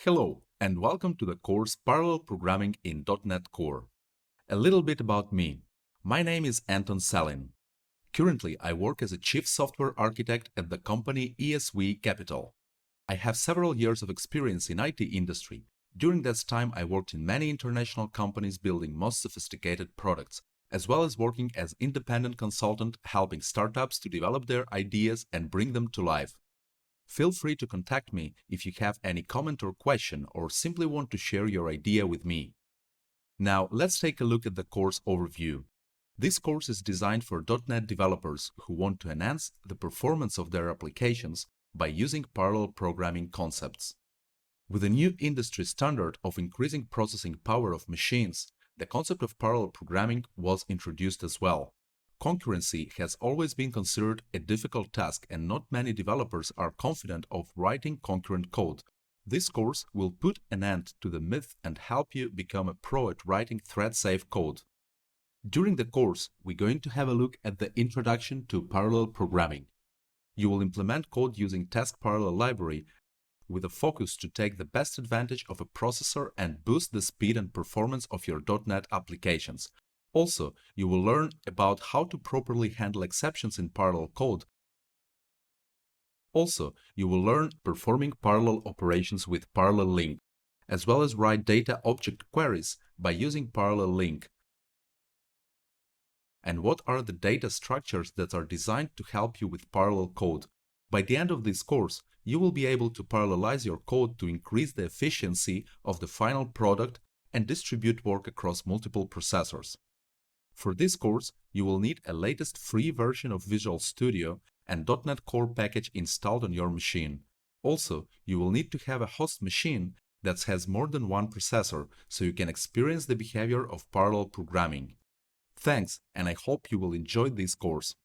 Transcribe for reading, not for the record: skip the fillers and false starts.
Hello, and welcome to the course Parallel Programming in .NET Core. A little bit about me. My name is Anton Salin. Currently, I work as a Chief Software Architect at the company ESV Capital. I have several years of experience in IT industry. During that time, I worked in many international companies building most sophisticated products, as well as working as independent consultant helping startups to develop their ideas and bring them to life. Feel free to contact me if you have any comment or question or simply want to share your idea with me. Now, let's take a look at the course overview. This course is designed for .NET developers who want to enhance the performance of their applications by using parallel programming concepts. With the new industry standard of increasing processing power of machines, the concept of parallel programming was introduced as well. Concurrency has always been considered a difficult task and not many developers are confident of writing concurrent code. This course will put an end to the myth and help you become a pro at writing thread-safe code. During the course, we're going to have a look at the introduction to parallel programming. You will implement code using Task Parallel library with a focus to take the best advantage of a processor and boost the speed and performance of your .NET applications. Also, you will learn about how to properly handle exceptions in parallel code. Also, you will learn performing parallel operations with parallel link, as well as write data object queries by using parallel link. And what are the data structures that are designed to help you with parallel code? By the end of this course, you will be able to parallelize your code to increase the efficiency of the final product and distribute work across multiple processors. For this course, you will need a latest free version of Visual Studio and .NET Core package installed on your machine. Also, you will need to have a host machine that has more than one processor so you can experience the behavior of parallel programming. Thanks, and I hope you will enjoy this course.